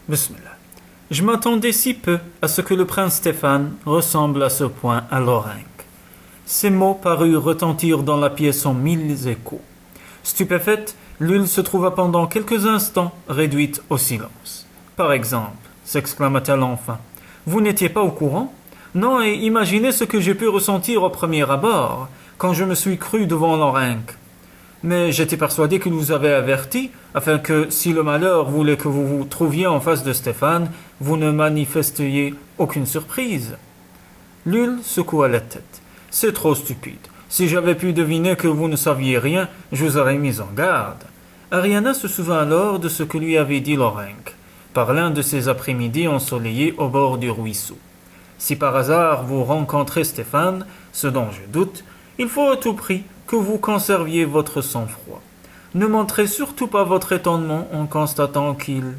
Bismillah. Je m'attendais si peu à ce que le prince Stéphane ressemble à ce point à Lorenc. Ces mots parurent retentir dans la pièce en mille échos. Stupéfaite, Lul se trouva pendant quelques instants réduite au silence. Par exemple, s'exclama-t-elle enfin, vous n'étiez pas au courant? Non, et imaginez ce que j'ai pu ressentir au premier abord, quand je me suis cru devant Lorenc. Mais j'étais persuadé qu'il vous avait averti, afin que, si le malheur voulait que vous vous trouviez en face de Stéphane, vous ne manifestiez aucune surprise. Lul secoua la tête. C'est trop stupide. Si j'avais pu deviner que vous ne saviez rien, je vous aurais mis en garde. Ariana se souvint alors de ce que lui avait dit Lorenc, par l'un de ces après-midi ensoleillés au bord du ruisseau. Si par hasard vous rencontrez Stéphane, ce dont je doute, il faut à tout prix que vous conserviez votre sang-froid. Ne montrez surtout pas votre étonnement en constatant qu'il...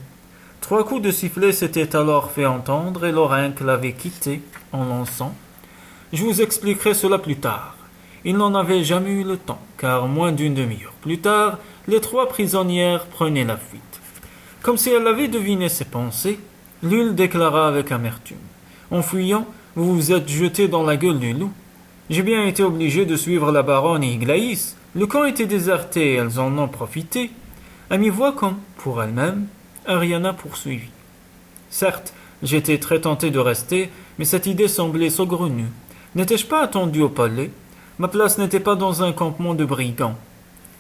3 coups de sifflet s'étaient alors fait entendre et Lorenc l'avait quitté en lançant. Je vous expliquerai cela plus tard. Il n'en avait jamais eu le temps, car moins d'une demi-heure plus tard, les 3 prisonnières prenaient la fuite. Comme si elle avait deviné ses pensées, Lul déclara avec amertume. En fuyant, vous vous êtes jeté dans la gueule du loup. J'ai bien été obligé de suivre la baronne et Iglaïs. Le camp était déserté, elles en ont profité. À mi-voix comme, pour elle-même, Ariana poursuivit. Certes, j'étais très tenté de rester, mais cette idée semblait saugrenue. N'étais-je pas attendu au palais? Ma place n'était pas dans un campement de brigands.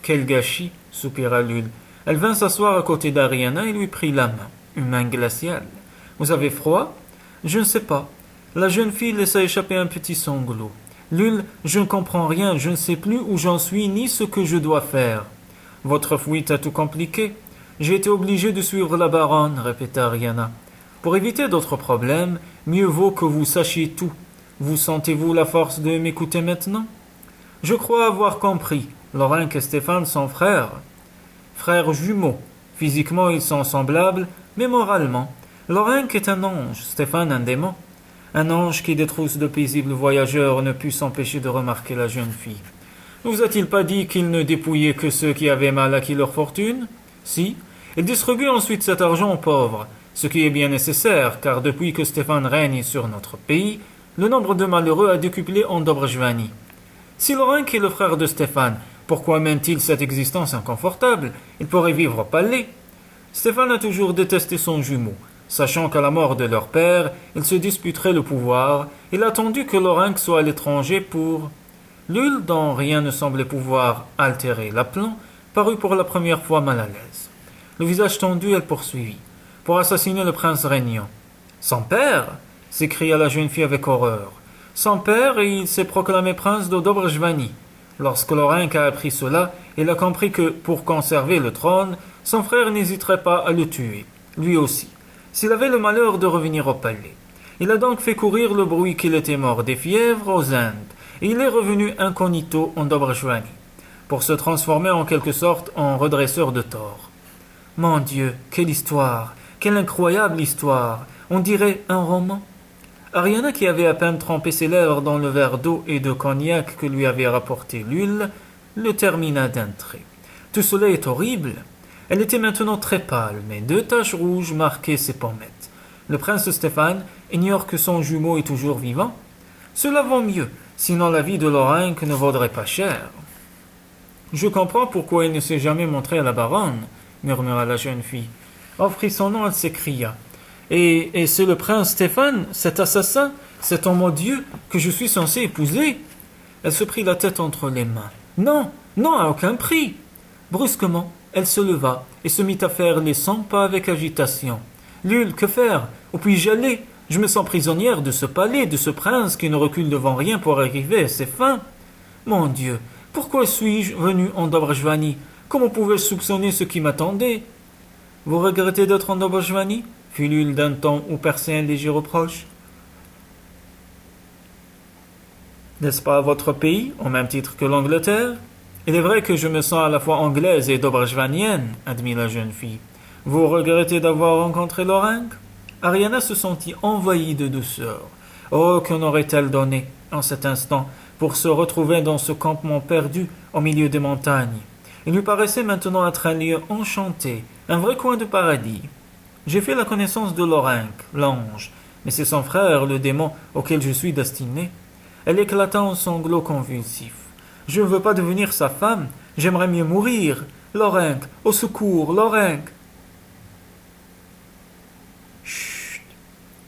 Quel gâchis, soupira Lul. Elle vint s'asseoir à côté d'Ariana et lui prit la main, une main glaciale. Vous avez froid? Je ne sais pas. La jeune fille laissa échapper un petit sanglot. Lul, je ne comprends rien, je ne sais plus où j'en suis ni ce que je dois faire. Votre fuite a tout compliqué. J'ai été obligé de suivre la baronne, répéta Ariana. Pour éviter d'autres problèmes, mieux vaut que vous sachiez tout. Vous sentez-vous la force de m'écouter maintenant? Je crois avoir compris. Lorenc et Stéphane sont frères. Frères jumeaux. Physiquement, ils sont semblables, mais moralement. Lorenc est un ange, Stéphane un démon. Un ange qui, des trousses de paisibles voyageurs, ne put s'empêcher de remarquer la jeune fille. Ne vous a-t-il pas dit qu'il ne dépouillait que ceux qui avaient mal acquis leur fortune? Si. Il distribue ensuite cet argent aux pauvres, ce qui est bien nécessaire, car depuis que Stéphane règne sur notre pays, le nombre de malheureux a décuplé en Dobrjvani. Si Lorenc est le frère de Stéphane, pourquoi mène-t-il cette existence inconfortable? Il pourrait vivre au palais. Stéphane a toujours détesté son jumeau. Sachant qu'à la mort de leur père, ils se disputeraient le pouvoir, il a attendu que Lorenc soit à l'étranger pour... Lul, dont rien ne semblait pouvoir altérer l'aplomb, parut pour la première fois mal à l'aise. Le visage tendu, elle poursuivit. Pour assassiner le prince régnant. Son père? S'écria la jeune fille avec horreur. Son père, et il s'est proclamé prince de Dobrjvani. Lorsque Lorenc a appris cela, il a compris que, pour conserver le trône, son frère n'hésiterait pas à le tuer, lui aussi, s'il avait le malheur de revenir au palais. Il a donc fait courir le bruit qu'il était mort des fièvres aux Indes, et il est revenu incognito en Dobrjvani, pour se transformer en quelque sorte en redresseur de tort. Mon Dieu, quelle histoire! Quelle incroyable histoire! On dirait un roman. Ariana, qui avait à peine trempé ses lèvres dans le verre d'eau et de cognac que lui avait rapporté Lul, le termina d'un trait. Tout cela est horrible. Elle était maintenant très pâle, mais 2 taches rouges marquaient ses pommettes. Le prince Stéphane ignore que son jumeau est toujours vivant. Cela vaut mieux, sinon la vie de Lorenc ne vaudrait pas cher. Je comprends pourquoi il ne s'est jamais montré à la baronne, murmura la jeune fille. En frissonnant, elle s'écria. Et c'est le prince Stéphane, cet assassin, cet homme odieux que je suis censé épouser? Elle se prit la tête entre les mains. Non, non, à aucun prix. Brusquement, elle se leva et se mit à faire les 100 pas avec agitation. Lul, que faire? Où puis-je aller? Je me sens prisonnière de ce palais, de ce prince qui ne recule devant rien pour arriver à ses fins. Mon Dieu, pourquoi suis-je venu en Dobrjvani? Comment pouvais-je soupçonner ce qui m'attendait? Vous regrettez d'être en Dobrjvani? Fit Lul d'un ton où perçait un léger reproche. N'est-ce pas votre pays, au même titre que l'Angleterre? Il est vrai que je me sens à la fois anglaise et dobrjvanienne, admit la jeune fille. Vous regrettez d'avoir rencontré Lorenc? Ariana se sentit envahie de douceur. Oh, qu'en aurait-elle donné, en cet instant, pour se retrouver dans ce campement perdu au milieu des montagnes? Il lui paraissait maintenant être un lieu enchanté, un vrai coin de paradis. J'ai fait la connaissance de Lorenc, l'ange, mais c'est son frère, le démon, auquel je suis destiné. Elle éclata en sanglots convulsifs. Je ne veux pas devenir sa femme, j'aimerais mieux mourir. Lorenc, au secours, Lorenc. Chut.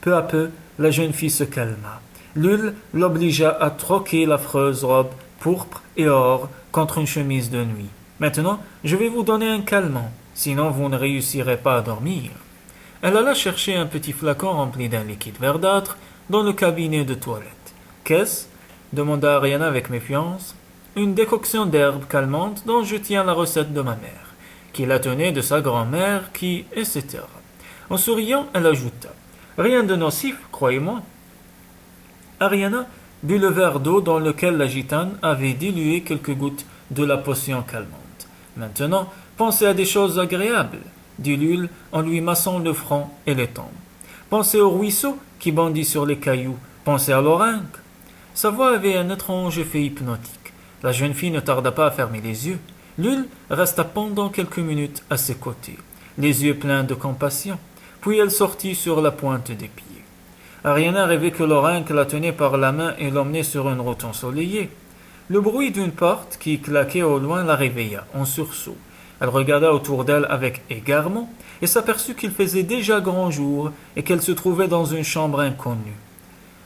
Peu à peu, la jeune fille se calma. Lul l'obligea à troquer l'affreuse robe pourpre et or contre une chemise de nuit. Maintenant, je vais vous donner un calmant, sinon vous ne réussirez pas à dormir. Elle alla chercher un petit flacon rempli d'un liquide verdâtre dans le cabinet de toilette. Qu'est-ce? Demanda Ariana avec méfiance. Une décoction d'herbes calmantes dont je tiens la recette de ma mère, qui la tenait de sa grand-mère, qui, etc. En souriant, elle ajouta. Rien de nocif, croyez-moi. Ariana but le verre d'eau dans lequel la gitane avait dilué quelques gouttes de la potion calmante. Maintenant, pensez à des choses agréables, dit Lul en lui massant le front et les tempes. Pensez au ruisseau qui bondit sur les cailloux. Pensez à Lorenc. Sa voix avait un étrange effet hypnotique. La jeune fille ne tarda pas à fermer les yeux. Lul resta pendant quelques minutes à ses côtés, les yeux pleins de compassion. Puis elle sortit sur la pointe des pieds. Ariana rêvait que Lorenc la tenait par la main et l'emmenait sur une route ensoleillée. Le bruit d'une porte qui claquait au loin la réveilla, en sursaut. Elle regarda autour d'elle avec égarement et s'aperçut qu'il faisait déjà grand jour et qu'elle se trouvait dans une chambre inconnue.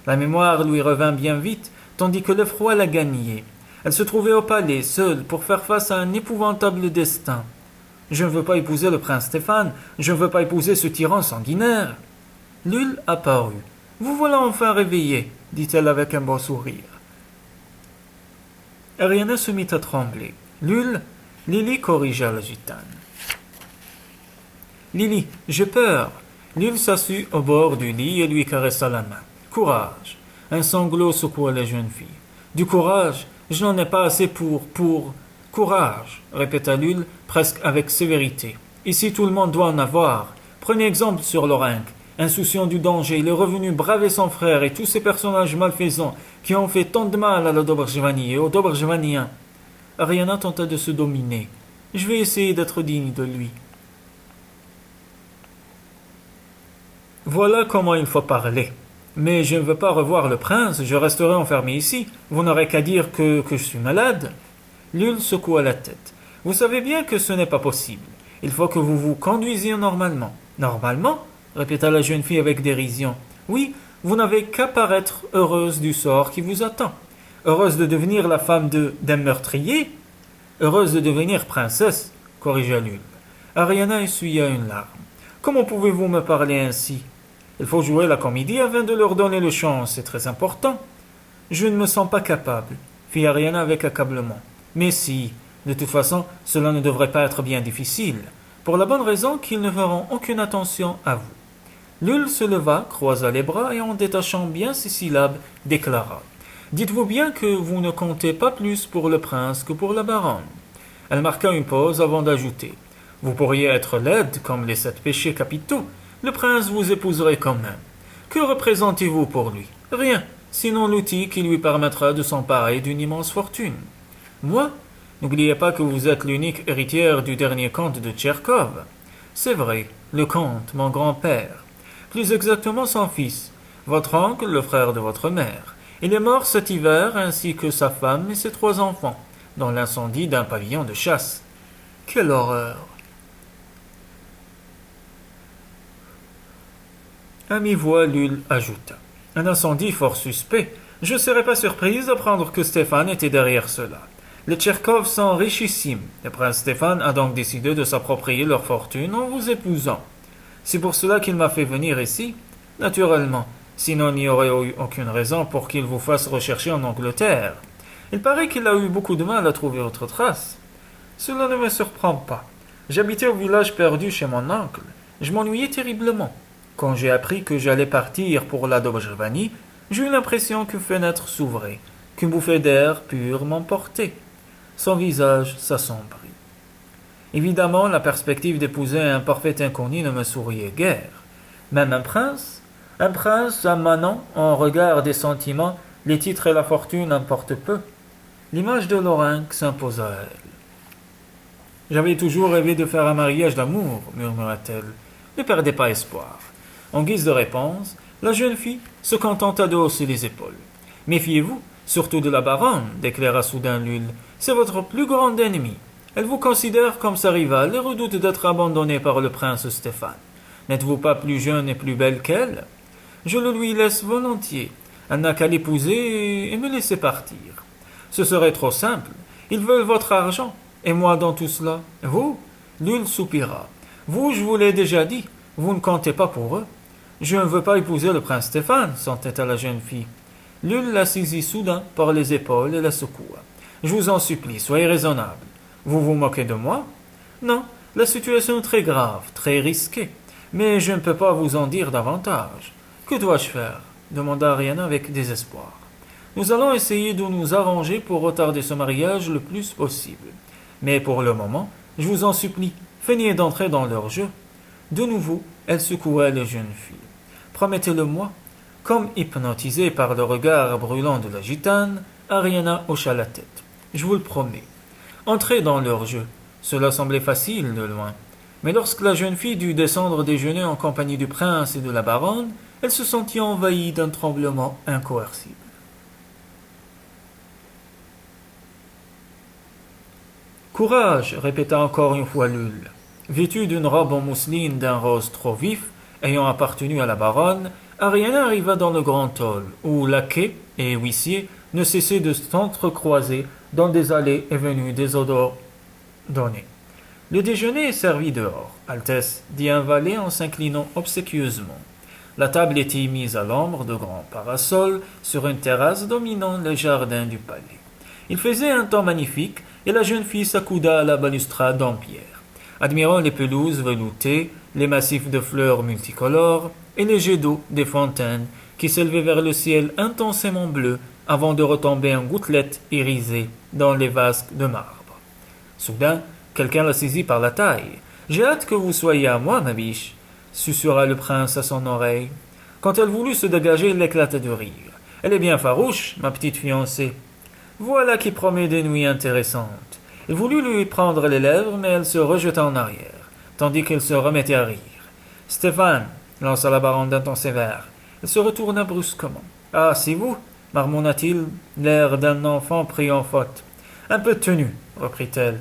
La mémoire lui revint bien vite, tandis que l'effroi la gagnait. Elle se trouvait au palais, seule, pour faire face à un épouvantable destin. « Je ne veux pas épouser le prince Stéphane, je ne veux pas épouser ce tyran sanguinaire. » Lul apparut. « Vous voilà enfin réveillé, dit-elle avec un beau sourire. Ariana se mit à trembler. Lul, Lily corrigea la gitane. Lily, j'ai peur. Lul s'assit au bord du lit et lui caressa la main. Courage. Un sanglot secoua la jeune fille. Du courage, je n'en ai pas assez pour. Courage, répéta Lul, presque avec sévérité. Ici tout le monde doit en avoir. Prenez exemple sur Lorenc. Insouciant du danger, il est revenu braver son frère et tous ces personnages malfaisants qui ont fait tant de mal à la Dobrjevanie et aux Dobrjevaniens. Ariana tenta de se dominer. Je vais essayer d'être digne de lui. Voilà comment il faut parler. Mais je ne veux pas revoir le prince, je resterai enfermé ici. Vous n'aurez qu'à dire que je suis malade. Lul secoua la tête. Vous savez bien que ce n'est pas possible. Il faut que vous vous conduisiez normalement. Normalement? Répéta la jeune fille avec dérision. Oui, vous n'avez qu'à paraître heureuse du sort qui vous attend. Heureuse de devenir la femme d'un meurtrier? Heureuse de devenir princesse, corrigea Lul. Ariana essuya une larme. Comment pouvez-vous me parler ainsi? Il faut jouer la comédie afin de leur donner le chance, c'est très important. Je ne me sens pas capable, fit Ariana avec accablement. Mais si, de toute façon, cela ne devrait pas être bien difficile, pour la bonne raison qu'ils ne feront aucune attention à vous. Lul se leva, croisa les bras et en détachant bien ses syllabes, déclara. Dites-vous bien que vous ne comptez pas plus pour le prince que pour la baronne. Elle marqua une pause avant d'ajouter. Vous pourriez être laide comme les 7 péchés capitaux. Le prince vous épouserait quand même. Que représentez-vous pour lui? Rien, sinon l'outil qui lui permettra de s'emparer d'une immense fortune. Moi? N'oubliez pas que vous êtes l'unique héritière du dernier comte de Tcherkov. C'est vrai, le comte, mon grand-père. Plus exactement son fils, votre oncle, le frère de votre mère. Il est mort cet hiver, ainsi que sa femme et ses 3 enfants, dans l'incendie d'un pavillon de chasse. Quelle horreur! À mi-voix, Lul ajouta. Un incendie fort suspect. Je ne serais pas surprise d'apprendre que Stéphane était derrière cela. Les Tcherkov sont richissimes. Le prince Stéphane a donc décidé de s'approprier leur fortune en vous épousant. C'est pour cela qu'il m'a fait venir ici, naturellement. Sinon, il n'y aurait eu aucune raison pour qu'il vous fasse rechercher en Angleterre. Il paraît qu'il a eu beaucoup de mal à trouver votre trace. Cela ne me surprend pas. J'habitais au village perdu chez mon oncle. Je m'ennuyais terriblement. Quand j'ai appris que j'allais partir pour la Dobrjevanie, j'ai eu l'impression qu'une fenêtre s'ouvrait, qu'une bouffée d'air pur m'emportait. Son visage s'assombrit. Évidemment, la perspective d'épouser un parfait inconnu ne me souriait guère. Même un prince, un manant, en regard des sentiments, les titres et la fortune importent peu. L'image de Lorenc s'imposa à elle. J'avais toujours rêvé de faire un mariage d'amour, murmura-t-elle. Ne perdez pas espoir. En guise de réponse, la jeune fille se contenta de hausser les épaules. Méfiez-vous, surtout de la baronne, déclara soudain Lul. C'est votre plus grande ennemie. Elle vous considère comme sa rivale et redoute d'être abandonnée par le prince Stéphane. N'êtes-vous pas plus jeune et plus belle qu'elle? Je le lui laisse volontiers. Elle n'a qu'à l'épouser et me laisser partir. Ce serait trop simple. Ils veulent votre argent. Et moi dans tout cela? Vous? Lul soupira. Vous, je vous l'ai déjà dit, vous ne comptez pas pour eux. Je ne veux pas épouser le prince Stéphane, s'entêta la jeune fille. Lul la saisit soudain par les épaules et la secoua. Je vous en supplie, soyez raisonnable. Vous vous moquez de moi? Non, la situation est très grave, très risquée. Mais je ne peux pas vous en dire davantage. Que dois-je faire? Demanda Ariana avec désespoir. Nous allons essayer de nous arranger pour retarder ce mariage le plus possible. Mais pour le moment, je vous en supplie, feignez d'entrer dans leur jeu. De nouveau, elle secoua les jeunes filles. Promettez-le-moi. Comme hypnotisée par le regard brûlant de la gitane, Ariana hocha la tête. Je vous le promets. Entrez dans leur jeu. Cela semblait facile de loin. Mais lorsque la jeune fille dut descendre déjeuner en compagnie du prince et de la baronne, elle se sentit envahie d'un tremblement incoercible. Courage, répéta encore une fois Lul. Vêtue d'une robe en mousseline d'un rose trop vif, ayant appartenu à la baronne, Ariana arriva dans le grand hall, où laquais et huissiers ne cessaient de s'entrecroiser dans des allées et venues désordonnées. Le déjeuner est servi dehors, Altesse, dit un valet en s'inclinant obséquieusement. La table était mise à l'ombre de grands parasols sur une terrasse dominant le jardin du palais. Il faisait un temps magnifique et la jeune fille s'accouda à la balustrade en pierre, admirant les pelouses veloutées, les massifs de fleurs multicolores et les jets d'eau des fontaines qui s'élevaient vers le ciel intensément bleu avant de retomber en gouttelettes irisées dans les vasques de marbre. Soudain, quelqu'un la saisit par la taille. « J'ai hâte que vous soyez à moi, ma biche !» susurra le prince à son oreille. Quand elle voulut se dégager, il éclata de rire. « Elle est bien farouche, ma petite fiancée. Voilà qui promet des nuits intéressantes. » Il voulut lui prendre les lèvres, mais elle se rejeta en arrière, tandis qu'il se remettait à rire. « Stéphane !» lança la baronne d'un ton sévère. Elle se retourna brusquement. « Ah, c'est vous ?» marmonna-t-il, l'air d'un enfant pris en faute. « Un peu de tenue, reprit-elle.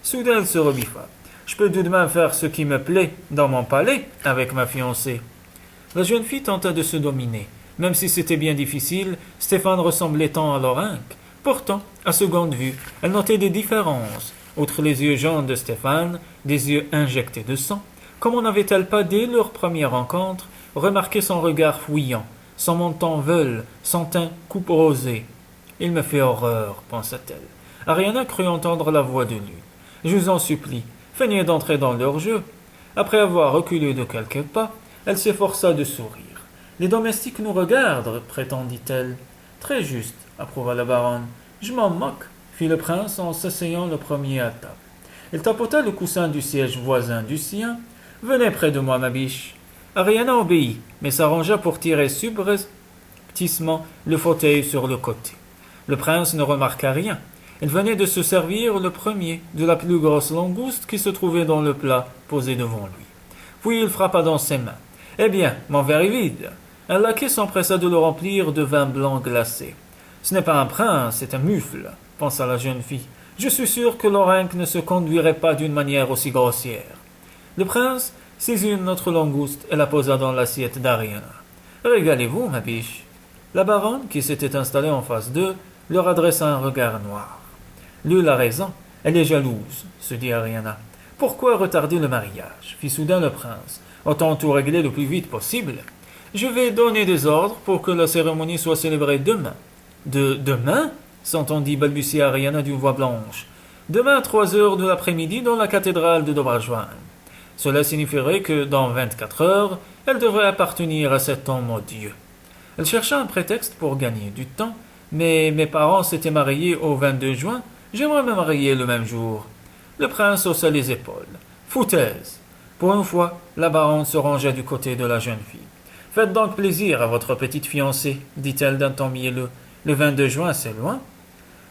Soudain, elle se rebiffa. « Je peux tout de même faire ce qui me plaît dans mon palais avec ma fiancée. » La jeune fille tenta de se dominer. Même si c'était bien difficile, Stéphane ressemblait tant à Lorinc. Pourtant, à seconde vue, elle notait des différences. Outre les yeux jaunes de Stéphane, des yeux injectés de sang, comment n'avait-elle pas, dès leur première rencontre, remarqué son regard fouillant, son menton veule, son teint couperosé? « Il me fait horreur, pensa-t-elle. Ariana crut entendre la voix de Lul. « Je vous en supplie, feignez d'entrer dans leur jeu. » Après avoir reculé de quelques pas, elle s'efforça de sourire. « Les domestiques nous regardent, prétendit-elle. »« Très juste, approuva la baronne. Je m'en moque, fit le prince en s'asseyant le premier à table. Il tapota le coussin du siège voisin du sien. « Venez près de moi, ma biche. » Ariana obéit, mais s'arrangea pour tirer subrepticement le fauteuil sur le côté. Le prince ne remarqua rien. Il venait de se servir le premier de la plus grosse langouste qui se trouvait dans le plat posé devant lui. Puis il frappa dans ses mains. « Eh bien, mon verre est vide. » Un laquais s'empressa de le remplir de vin blanc glacé. « Ce n'est pas un prince, c'est un mufle, » pensa la jeune fille. « Je suis sûr que Lorinc ne se conduirait pas d'une manière aussi grossière. » Le prince saisit une autre langouste et la posa dans l'assiette d'Ariana. « Régalez-vous, ma biche. » La baronne, qui s'était installée en face d'eux, leur adressa un regard noir. « Lul a raison, elle est jalouse, » se dit Ariana. « Pourquoi retarder le mariage ?» fit soudain le prince. « Autant tout régler le plus vite possible. Je vais donner des ordres pour que la cérémonie soit célébrée demain. »« Demain ?» s'entendit balbutier Ariana d'une voix blanche. « Demain à 3 heures de l'après-midi dans la cathédrale de Dobrajwan. Cela signifierait que dans 24 heures, elle devrait appartenir à cet homme odieux. » Elle chercha un prétexte pour gagner du temps, mais mes parents s'étaient mariés au 22 juin, j'aimerais me marier le même jour. Le prince haussa les épaules. Foutaise. Pour une fois, la baronne se rangea du côté de la jeune fille. Faites donc plaisir à votre petite fiancée, dit-elle d'un ton mielleux. Le 22 juin, c'est loin.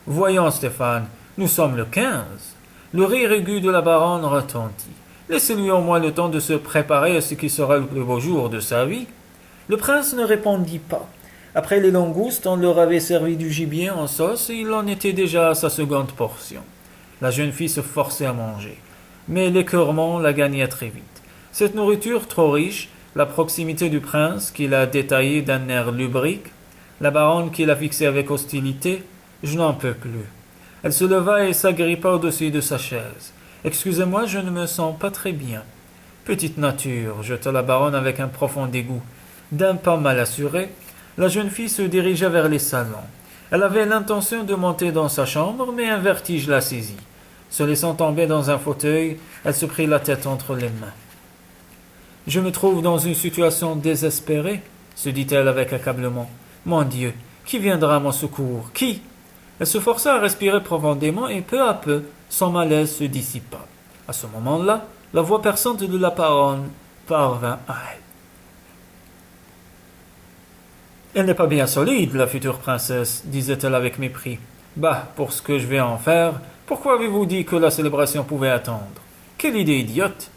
Voyons, Stéphane, nous sommes le 15. Le rire aigu de la baronne retentit. Laissez-lui au moins le temps de se préparer à ce qui sera le plus beau jour de sa vie. Le prince ne répondit pas. Après les langoustes, on leur avait servi du gibier en sauce et il en était déjà à sa seconde portion. La jeune fille se forçait à manger. Mais l'écœurement la gagnait très vite. Cette nourriture trop riche, la proximité du prince qui l'a détaillée d'un air lubrique, la baronne qui l'a fixée avec hostilité, je n'en peux plus. Elle se leva et s'agrippa au-dessus de sa chaise. Excusez-moi, je ne me sens pas très bien. Petite nature, jeta la baronne avec un profond dégoût. D'un pas mal assuré, la jeune fille se dirigea vers les salons. Elle avait l'intention de monter dans sa chambre, mais un vertige la saisit. Se laissant tomber dans un fauteuil, elle se prit la tête entre les mains. Je me trouve dans une situation désespérée, se dit-elle avec accablement. Mon Dieu, qui viendra à mon secours? Qui? Elle se força à respirer profondément et peu à peu, son malaise se dissipa. À ce moment-là, la voix perçante de la baronne parvint à elle. Elle n'est pas bien solide, la future princesse, disait-elle avec mépris. Bah, pour ce que je vais en faire, pourquoi avez-vous dit que la célébration pouvait attendre? Quelle idée idiote!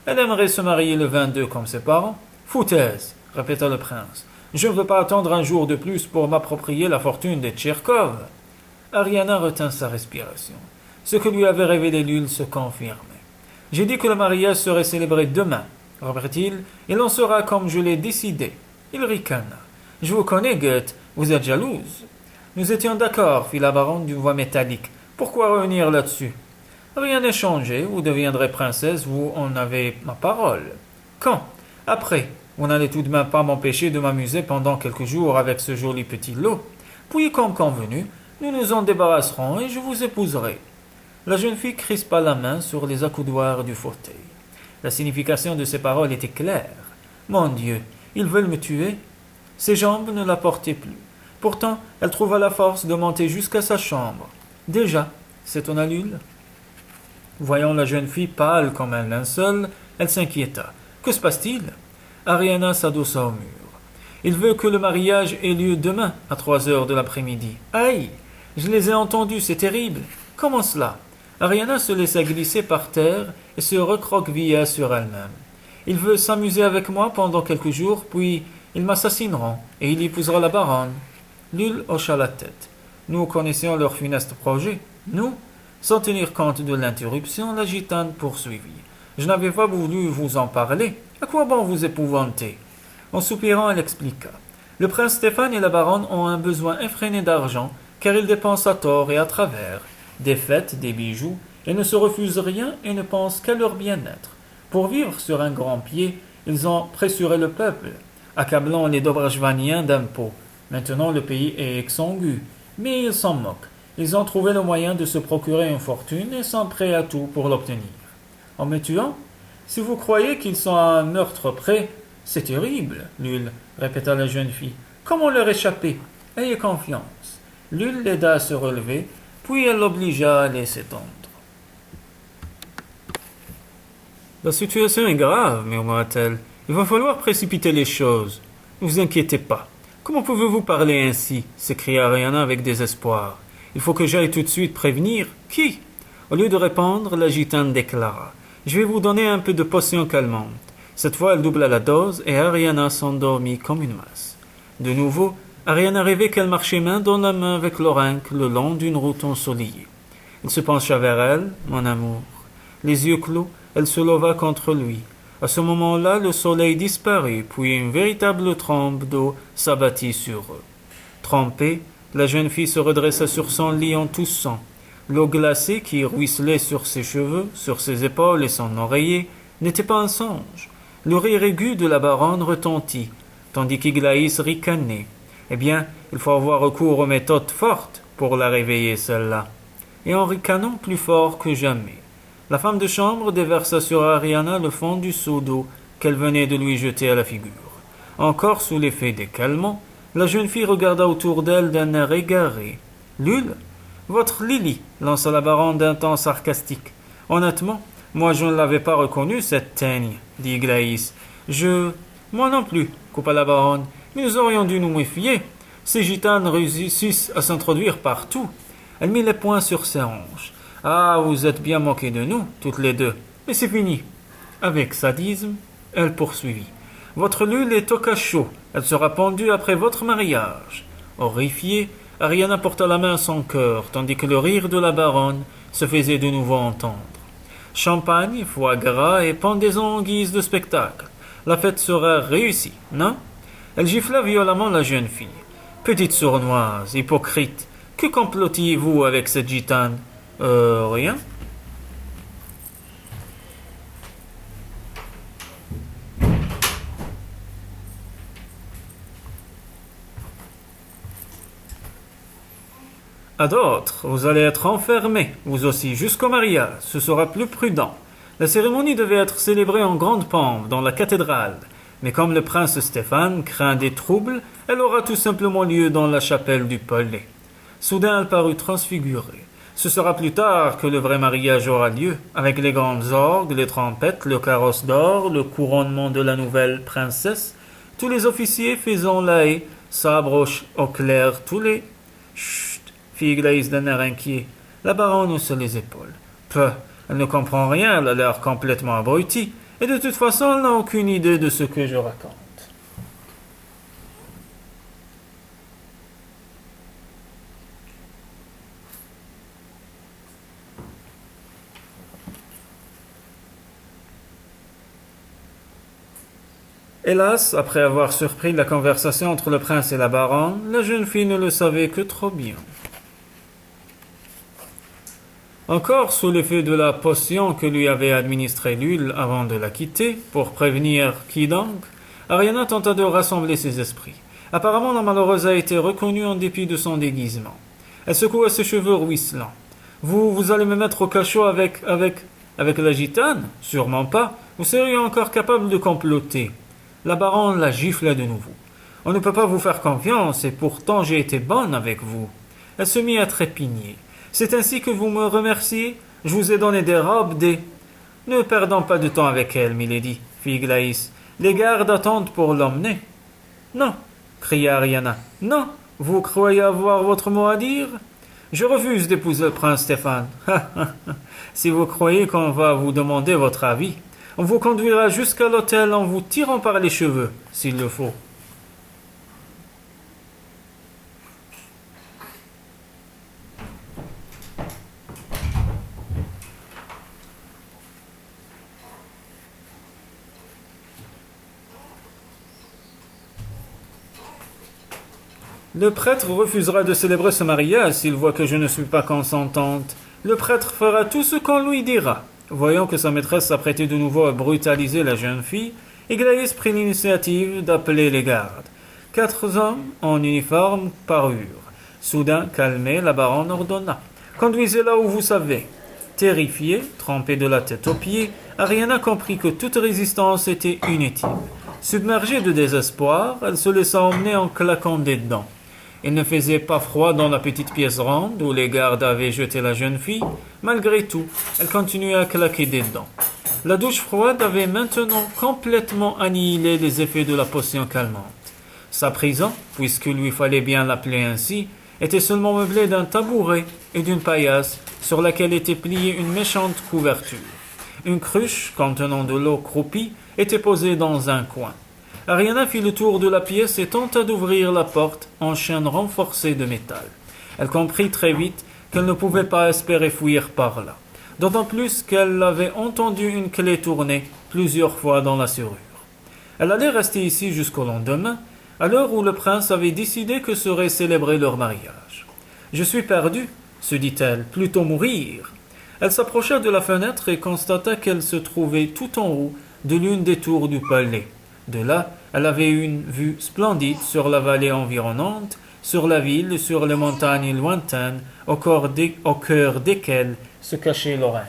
Elle aimerait se marier le 22 comme ses parents. Foutaise, répéta le prince. Je ne veux pas attendre un jour de plus pour m'approprier la fortune des Tcherkov. Ariana retint sa respiration. Ce que lui avait révélé Lul se confirmait. J'ai dit que le mariage serait célébré demain, reprit-il, et l'on sera comme je l'ai décidé. Il ricana. Je vous connais, Goethe, vous êtes jalouse. Nous étions d'accord, fit la baronne d'une voix métallique. Pourquoi revenir là-dessus? Rien n'est changé, vous deviendrez princesse, vous en avez ma parole. Quand? Après. Vous n'allez tout de même pas m'empêcher de m'amuser pendant quelques jours avec ce joli petit lot. Puis, comme convenu, nous nous en débarrasserons et je vous épouserai. La jeune fille crispa la main sur les accoudoirs du fauteuil. La signification de ces paroles était claire. Mon Dieu, ils veulent me tuer? Ses jambes ne la portaient plus. Pourtant, elle trouva la force de monter jusqu'à sa chambre. Déjà, s'étonna Lul. Voyant la jeune fille pâle comme un linceul, elle s'inquiéta. Que se passe-t-il? Ariana s'adossa au mur. Il veut que le mariage ait lieu demain, à 3 heures de l'après-midi. Aïe! Je les ai entendus, c'est terrible. Comment cela? Ariana se laissa glisser par terre et se recroquevilla sur elle-même. Il veut s'amuser avec moi pendant quelques jours, puis ils m'assassineront, et il épousera la baronne. Lul hocha la tête. Nous connaissions leur funeste projet. Nous? Sans tenir compte de l'interruption, la gitane poursuivit. Je n'avais pas voulu vous en parler. À quoi bon vous épouvanter? En soupirant, elle expliqua. Le prince Stéphane et la baronne ont un besoin effréné d'argent, car ils dépensent à tort et à travers. Des fêtes, des bijoux, et ne se refusent rien et ne pensent qu'à leur bien-être. Pour vivre sur un grand pied, ils ont pressuré le peuple, accablant les Dobrajvaniens d'impôts. Maintenant le pays est exsangue, mais ils s'en moquent. Ils ont trouvé le moyen de se procurer une fortune et sont prêts à tout pour l'obtenir. En me tuant? Si vous croyez qu'ils sont à un meurtre près, c'est terrible, Lul, répéta la jeune fille. Comment leur échapper? Ayez confiance. Lul l'aida à se relever, puis elle l'obligea à laisser tendre. La situation est grave, murmura-t-elle. Il va falloir précipiter les choses. Ne vous inquiétez pas. Comment pouvez-vous parler ainsi? S'écria Ariana avec désespoir. Il faut que j'aille tout de suite prévenir. Qui? Au lieu de répondre, la gitane déclara. Je vais vous donner un peu de potion calmante. Cette fois, elle doubla la dose et Ariana s'endormit comme une masse. De nouveau, Ariana rêvait qu'elle marchait main dans la main avec Lorenc le long d'une route ensoleillée. Il se pencha vers elle, mon amour. Les yeux clos, elle se leva contre lui. À ce moment-là, le soleil disparut, puis une véritable trombe d'eau s'abattit sur eux. Trempée, la jeune fille se redressa sur son lit en toussant. L'eau glacée qui ruisselait sur ses cheveux, sur ses épaules et son oreiller n'était pas un songe. Le rire aigu de la baronne retentit, tandis qu'Iglaïs ricanait. Eh bien, il faut avoir recours aux méthodes fortes pour la réveiller, celle-là. Et en ricanant plus fort que jamais, la femme de chambre déversa sur Ariana le fond du seau d'eau qu'elle venait de lui jeter à la figure. Encore sous l'effet des calmants, la jeune fille regarda autour d'elle d'un air égaré. « Lul, votre Lily !» lança la baronne d'un ton sarcastique. « Honnêtement, moi je ne l'avais pas reconnue, cette teigne, » dit Glaïs. « Moi non plus, » coupa la baronne. « Mais nous aurions dû nous méfier. Ces gitanes réussissent à s'introduire partout. » Elle mit les poings sur ses hanches. « Ah, vous êtes bien moqués de nous, toutes les deux. Mais c'est fini. Avec sadisme, elle poursuivit. Votre Lule est au cachot. Elle sera pendue après votre mariage. Horrifiée, Ariana porta la main à son cœur, tandis que le rire de la baronne se faisait de nouveau entendre. Champagne, foie gras et pendaison en guise de spectacle. La fête sera réussie, non? Elle gifla violemment la jeune fille. Petite sournoise, hypocrite, que complotiez-vous avec cette gitane? Rien. À d'autres, vous allez être enfermés, vous aussi, jusqu'au mariage. Ce sera plus prudent. La cérémonie devait être célébrée en grande pompe dans la cathédrale. Mais comme le prince Stéphane craint des troubles, elle aura tout simplement lieu dans la chapelle du palais. Soudain, elle parut transfigurée. Ce sera plus tard que le vrai mariage aura lieu, avec les grandes orgues, les trompettes, le carrosse d'or, le couronnement de la nouvelle princesse, tous les officiers faisant la haie, sabre au clair, tous les... Chut, fit Glaïs d'un air inquiet. La baronne haussa les épaules. Peu, elle ne comprend rien, elle a l'air complètement abrutie, et de toute façon, elle n'a aucune idée de ce que je raconte. Hélas, après avoir surpris la conversation entre le prince et la baronne, la jeune fille ne le savait que trop bien. Encore sous l'effet de la potion que lui avait administrée Lule avant de la quitter, pour prévenir qui donc, Ariana tenta de rassembler ses esprits. Apparemment, la malheureuse a été reconnue en dépit de son déguisement. Elle secoua ses cheveux ruisselants. Vous allez me mettre au cachot avec la gitane? Sûrement pas. Vous seriez encore capable de comploter. La baronne la gifla de nouveau. On ne peut pas vous faire confiance, et pourtant j'ai été bonne avec vous. Elle se mit à trépigner. C'est ainsi que vous me remerciez? Je vous ai donné des robes, des... Ne perdons pas de temps avec elle, milady, fit Glaïs. Les gardes attendent pour l'emmener. Non, cria Ariana. Non, vous croyez avoir votre mot à dire? Je refuse d'épouser le prince Stéphane. Si vous croyez qu'on va vous demander votre avis, on vous conduira jusqu'à l'hôtel en vous tirant par les cheveux, s'il le faut. Le prêtre refusera de célébrer ce mariage s'il voit que je ne suis pas consentante. Le prêtre fera tout ce qu'on lui dira. Voyant que sa maîtresse s'apprêtait de nouveau à brutaliser la jeune fille, Iglaïs prit l'initiative d'appeler les gardes. 4 hommes en uniforme parurent. Soudain, calmée, la baronne ordonna. « Conduisez-la où vous savez. » Terrifiée, trempée de la tête aux pieds, Ariana comprit que toute résistance était inutile. Submergée de désespoir, elle se laissa emmener en claquant des dents. Il ne faisait pas froid dans la petite pièce ronde où les gardes avaient jeté la jeune fille. Malgré tout, elle continuait à claquer des dents. La douche froide avait maintenant complètement annihilé les effets de la potion calmante. Sa prison, puisqu'il lui fallait bien l'appeler ainsi, était seulement meublée d'un tabouret et d'une paillasse sur laquelle était pliée une méchante couverture. Une cruche contenant de l'eau croupie était posée dans un coin. Ariana fit le tour de la pièce et tenta d'ouvrir la porte en chaîne renforcée de métal. Elle comprit très vite qu'elle ne pouvait pas espérer fuir par là, d'autant plus qu'elle avait entendu une clé tourner plusieurs fois dans la serrure. Elle allait rester ici jusqu'au lendemain, à l'heure où le prince avait décidé que serait célébré leur mariage. « Je suis perdue, se dit-elle, plutôt mourir. » Elle s'approcha de la fenêtre et constata qu'elle se trouvait tout en haut de l'une des tours du palais. De là, elle avait une vue splendide sur la vallée environnante, sur la ville et sur les montagnes lointaines, au cœur desquelles se cachait Lorraine.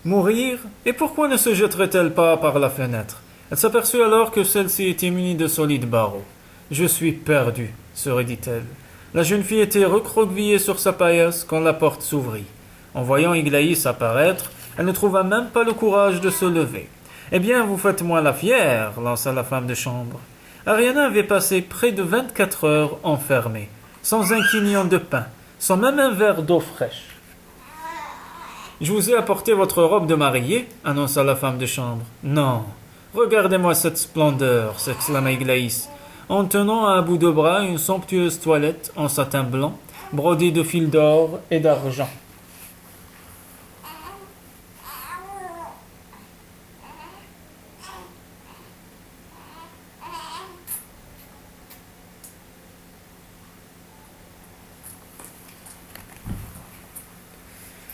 Mourir? Et pourquoi ne se jetterait-elle pas par la fenêtre? Elle s'aperçut alors que celle-ci était munie de solides barreaux. « Je suis perdue, se redit-elle. La jeune fille était recroquevillée sur sa paillasse quand la porte s'ouvrit. En voyant Iglaïs apparaître, elle ne trouva même pas le courage de se lever. « Eh bien, vous faites-moi la fière, lança la femme de chambre. Ariana avait passé près de 24 heures enfermée, sans un quignon de pain, sans même un verre d'eau fraîche. « Je vous ai apporté votre robe de mariée, annonça la femme de chambre. « Non, regardez-moi cette splendeur, s'exclama Iglaïs, en tenant à bout de bras une somptueuse toilette en satin blanc, brodée de fils d'or et d'argent.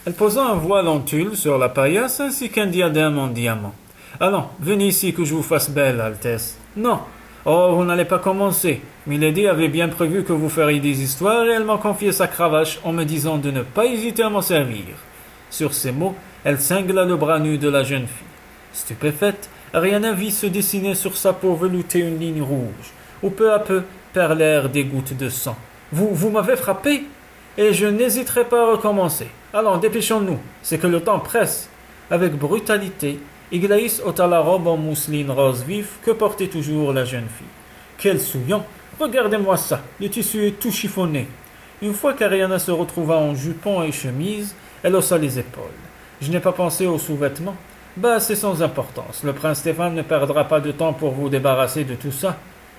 Elle posa un voile en tulle sur la paillasse ainsi qu'un diadème en diamant. « Allons, venez ici que je vous fasse belle, Altesse. »« Non. Oh, vous n'allez pas commencer. Milady avait bien prévu que vous feriez des histoires et elle m'a confié sa cravache en me disant de ne pas hésiter à m'en servir. » Sur ces mots, elle cingla le bras nu de la jeune fille. Stupéfaite, Ariana vit se dessiner sur sa peau veloutée une ligne rouge, où peu à peu perlèrent des gouttes de sang. « Vous m'avez frappé ? Et je n'hésiterai pas à recommencer. Allons, dépêchons-nous, c'est que le temps presse. » Avec brutalité, Iglaïs ôta la robe en mousseline rose vif que portait toujours la jeune fille. Quel souillon! Regardez-moi ça, le tissu est tout chiffonné. Une fois qu'Ariana se retrouva en jupon et chemise, elle haussa les épaules. Je n'ai pas pensé aux sous-vêtements. Bah, c'est sans importance. Le prince Stéphane ne perdra pas de temps pour vous débarrasser de tout ça.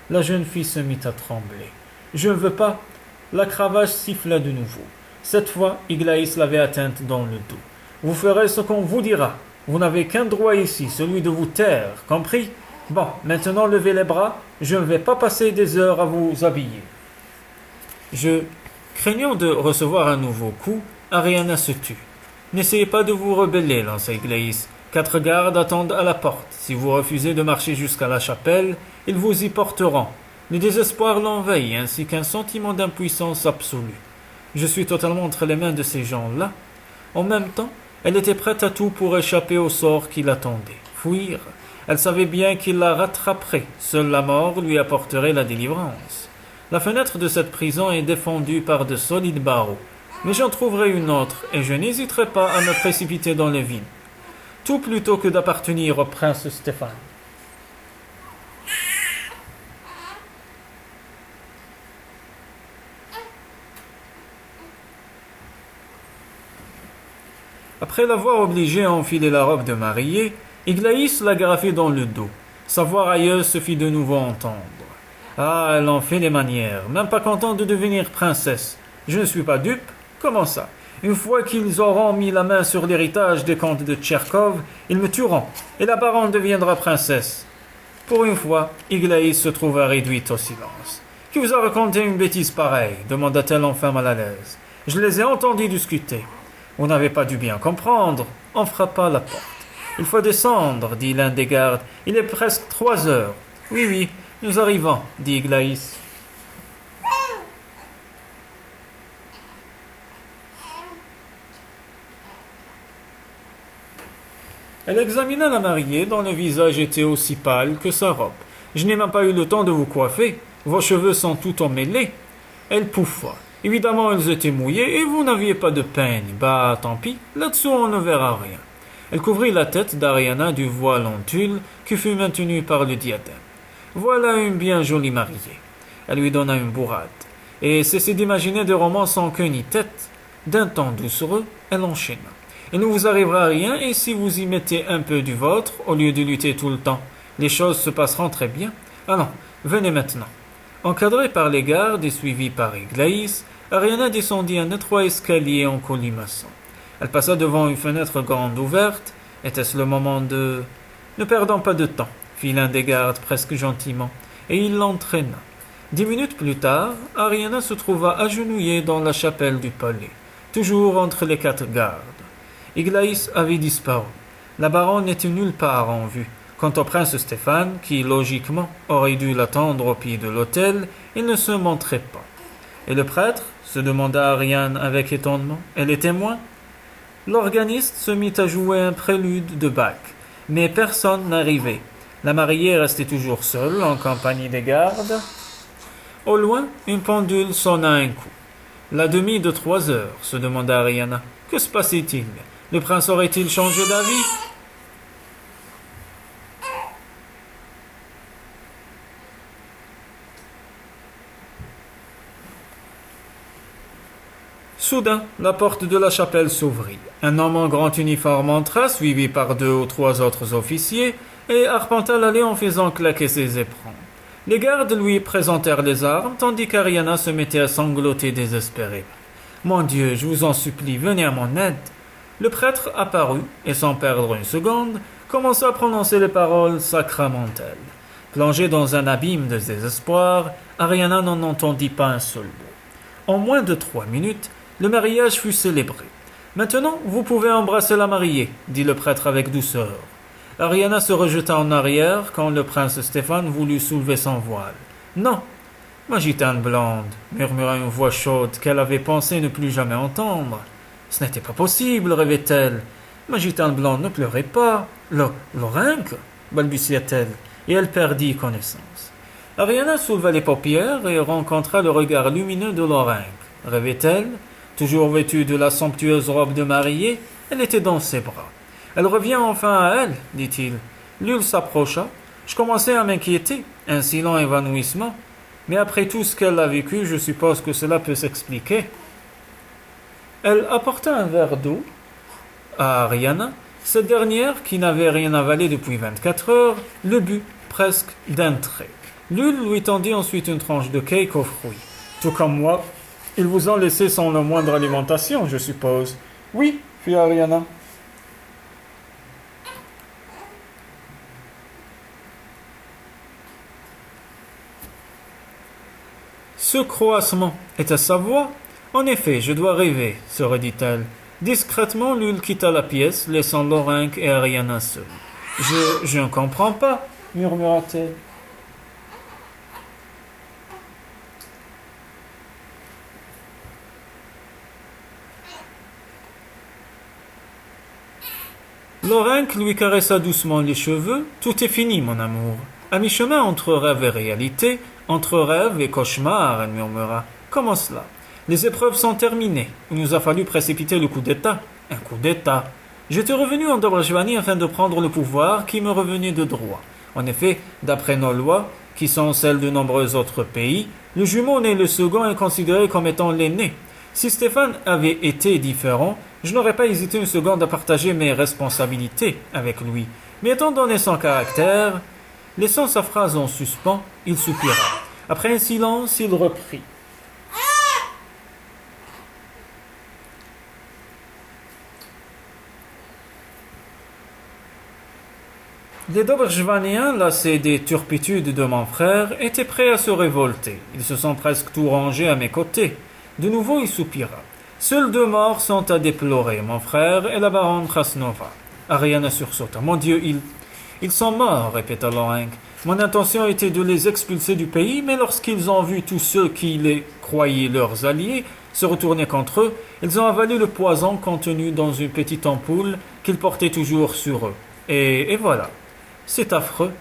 La jeune fille se mit à trembler. Je ne veux pas. La cravache siffla de nouveau. Cette fois, Iglaïs l'avait atteinte dans le dos. Vous ferez ce qu'on vous dira. Vous n'avez qu'un droit ici, celui de vous taire, compris? Bon, maintenant levez les bras, je ne vais pas passer des heures à vous habiller. Craignant de recevoir un nouveau coup, Ariana se tut. N'essayez pas de vous rebeller, lança Iglaïs. 4 gardes attendent à la porte. Si vous refusez de marcher jusqu'à la chapelle, ils vous y porteront. Le désespoir l'envahit, ainsi qu'un sentiment d'impuissance absolue. Je suis totalement entre les mains de ces gens-là. En même temps, elle était prête à tout pour échapper au sort qui l'attendait. Fuir. Elle savait bien qu'il la rattraperait. Seule la mort lui apporterait la délivrance. La fenêtre de cette prison est défendue par de solides barreaux. Mais j'en trouverai une autre, et je n'hésiterai pas à me précipiter dans le vide. Tout plutôt que d'appartenir au prince Stéphane. Après l'avoir obligée à enfiler la robe de mariée, Iglaïs l'agrafait dans le dos. Sa voix railleuse se fit de nouveau entendre. « Ah, elle en fait les manières, même pas contente de devenir princesse. Je ne suis pas dupe. Comment ça? Une fois qu'ils auront mis la main sur l'héritage des comtes de Tcherkov, ils me tueront, et la baronne deviendra princesse. » Pour une fois, Iglaïs se trouva réduite au silence. « Qui vous a raconté une bêtise pareille ?» demanda-t-elle enfin mal à l'aise. « Je les ai entendus discuter. » Vous n'avez pas dû bien comprendre. On frappa à la porte. Il faut descendre, dit l'un des gardes. Il est presque 3 heures. Oui, oui, nous arrivons, dit Iglaïs. Elle examina la mariée, dont le visage était aussi pâle que sa robe. Je n'ai même pas eu le temps de vous coiffer. Vos cheveux sont tout emmêlés. Elle pouffa. Évidemment, ils étaient mouillés et vous n'aviez pas de peigne. Bah, tant pis, là-dessous on ne verra rien. Elle couvrit la tête d'Ariana du voile en tulle qui fut maintenu par le diadème. Voilà une bien jolie mariée. Elle lui donna une bourrade. Et cessez d'imaginer des romans sans queue ni tête. D'un ton doucereux, elle enchaîna. Il ne vous arrivera rien et si vous y mettez un peu du vôtre, au lieu de lutter tout le temps, les choses se passeront très bien. Allons, venez maintenant. Encadrée par les gardes et suivie par Iglaïs, Ariana descendit un étroit escalier en colimaçon. Elle passa devant une fenêtre grande ouverte. Était-ce le moment de... Ne perdons pas de temps, fit l'un des gardes presque gentiment, et il l'entraîna. 10 minutes plus tard, Ariana se trouva agenouillée dans la chapelle du palais, toujours entre les 4 gardes. Iglaïs avait disparu. La baronne n'était nulle part en vue. Quant au prince Stéphane, qui logiquement aurait dû l'attendre au pied de l'autel, il ne se montrait pas. Et le prêtre se demanda Ariane avec étonnement. Et les témoins? L'organiste se mit à jouer un prélude de Bach, mais personne n'arrivait. La mariée restait toujours seule, en compagnie des gardes. Au loin, une pendule sonna un coup. La demie de 3 heures, se demanda Ariana. Que se passait-il? Le prince aurait-il changé d'avis? Soudain, la porte de la chapelle s'ouvrit. Un homme en grand uniforme entra, suivi par 2 ou 3 autres officiers, et arpenta l'allée en faisant claquer ses éperons. Les gardes lui présentèrent les armes, tandis qu'Ariana se mettait à sangloter désespérée. « Mon Dieu, je vous en supplie, venez à mon aide !» Le prêtre apparut, et sans perdre une seconde, commença à prononcer les paroles sacramentelles. Plongée dans un abîme de désespoir, Ariana n'en entendit pas un seul mot. En moins de 3 minutes, le mariage fut célébré. « Maintenant, vous pouvez embrasser la mariée, » dit le prêtre avec douceur. Ariana se rejeta en arrière quand le prince Stéphane voulut soulever son voile. « Non, ma gitane blonde, » murmura une voix chaude qu'elle avait pensé ne plus jamais entendre. « Ce n'était pas possible, rêvait-elle. Ma gitane blonde, ne pleurez pas. Lorenque, balbutia-t-elle, et elle perdit connaissance. Ariana souleva les paupières et rencontra le regard lumineux de Lorenque. Rêvait-elle? Toujours vêtue de la somptueuse robe de mariée, elle était dans ses bras. « Elle revient enfin à elle, dit-il. L'Ule s'approcha. Je commençais à m'inquiéter, un si long évanouissement. Mais après tout ce qu'elle a vécu, je suppose que cela peut s'expliquer. » Elle apporta un verre d'eau à Ariana. Cette dernière, qui n'avait rien avalé depuis 24 heures, le but presque d'un trait. L'Ule lui tendit ensuite une tranche de cake aux fruits. « Tout comme moi, ils vous ont laissé sans la moindre alimentation, je suppose. »« Oui, » fit Ariana. Ce croassement était sa voix. En effet, je dois rêver, se redit-elle. Discrètement, Lul quitta la pièce, laissant Lorenque et Ariana seuls. Je ne comprends pas, murmura-t-elle. Lorenque lui caressa doucement les cheveux. Tout est fini, mon amour. À mi-chemin entre rêve et réalité, entre rêve et cauchemar, elle murmura. Comment cela? Les épreuves sont terminées. Il nous a fallu précipiter le coup d'État. Un coup d'État. J'étais revenu en Dobrajvani afin de prendre le pouvoir qui me revenait de droit. En effet, d'après nos lois, qui sont celles de nombreux autres pays, le jumeau né le second est considéré comme étant l'aîné. Si Stéphane avait été différent, je n'aurais pas hésité une seconde à partager mes responsabilités avec lui. Mais étant donné son caractère, laissant sa phrase en suspens, il soupira. Après un silence, il reprit. Les Dobrjvaniens, lassés des turpitudes de mon frère, étaient prêts à se révolter. Ils se sont presque tout rangés à mes côtés. De nouveau, il soupira. Seuls 2 morts sont à déplorer, mon frère et la baronne Krasnova. Ariana sursauta. Mon Dieu, ils sont morts, répéta Lorenque. Mon intention était de les expulser du pays, mais lorsqu'ils ont vu tous ceux qui les croyaient leurs alliés se retourner contre eux, ils ont avalé le poison contenu dans une petite ampoule qu'ils portaient toujours sur eux. Et voilà. C'est affreux.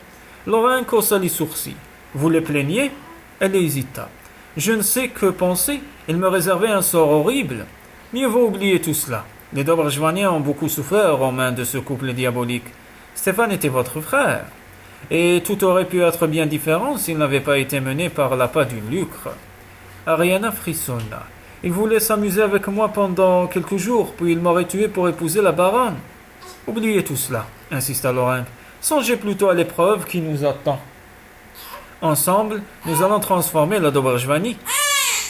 Lorenque haussa les sourcils. Vous les plaignez? Elle hésita. Je ne sais que penser. Il me réservait un sort horrible. Mieux vaut oublier tout cela. Les Dobrjvaniens ont beaucoup souffert aux mains de ce couple diabolique. Stéphane était votre frère. Et tout aurait pu être bien différent s'il n'avait pas été mené par l'appât du lucre. Ariana frissonna. Il voulait s'amuser avec moi pendant quelques jours, puis il m'aurait tué pour épouser la baronne. Oubliez tout cela, insista Lorenque. Songez plutôt à l'épreuve qui nous attend. Ensemble, nous allons transformer la Dobrjvanie.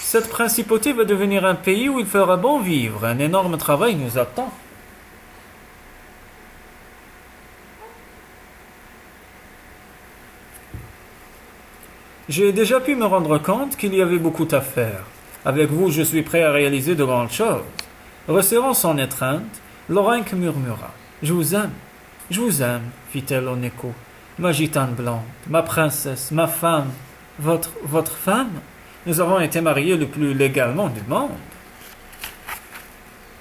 Cette principauté va devenir un pays où il fera bon vivre. Un énorme travail nous attend. J'ai déjà pu me rendre compte qu'il y avait beaucoup à faire. Avec vous, je suis prêt à réaliser de grandes choses. Resserrant son étreinte, Lorenque murmura. Je vous aime, fit-elle en écho. Ma gitane blonde, ma princesse, ma femme. Votre femme? Nous avons été mariés le plus légalement du monde.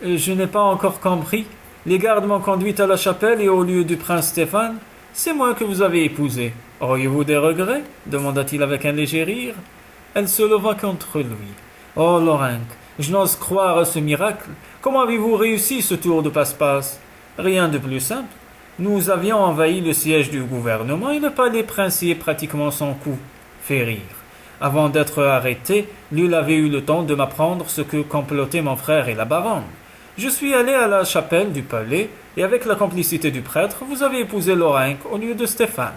Je n'ai pas encore compris. Les gardes m'ont conduite à la chapelle et au lieu du prince Stéphane. C'est moi que vous avez épousé. Auriez-vous des regrets? Demanda-t-il avec un léger rire. Elle se leva contre lui. Oh, Lorenque, Je n'ose croire à ce miracle. Comment avez-vous réussi ce tour de passe-passe? Rien de plus simple. Nous avions envahi le siège du gouvernement et le palais princier pratiquement sans coup. Fait rire. Avant d'être arrêté, nul avait eu le temps de m'apprendre ce que complotaient mon frère et la baronne. Je suis allé à la chapelle du palais et avec la complicité du prêtre, vous avez épousé Lorenc au lieu de Stéphane.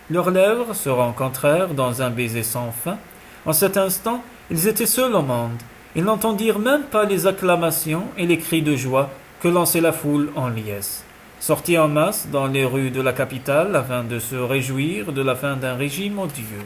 Leurs lèvres se rencontrèrent dans un baiser sans fin. En cet instant, ils étaient seuls au monde. Ils n'entendirent même pas les acclamations et les cris de joie que lançait la foule en liesse. Sortis en masse dans les rues de la capitale afin de se réjouir de la fin d'un régime odieux.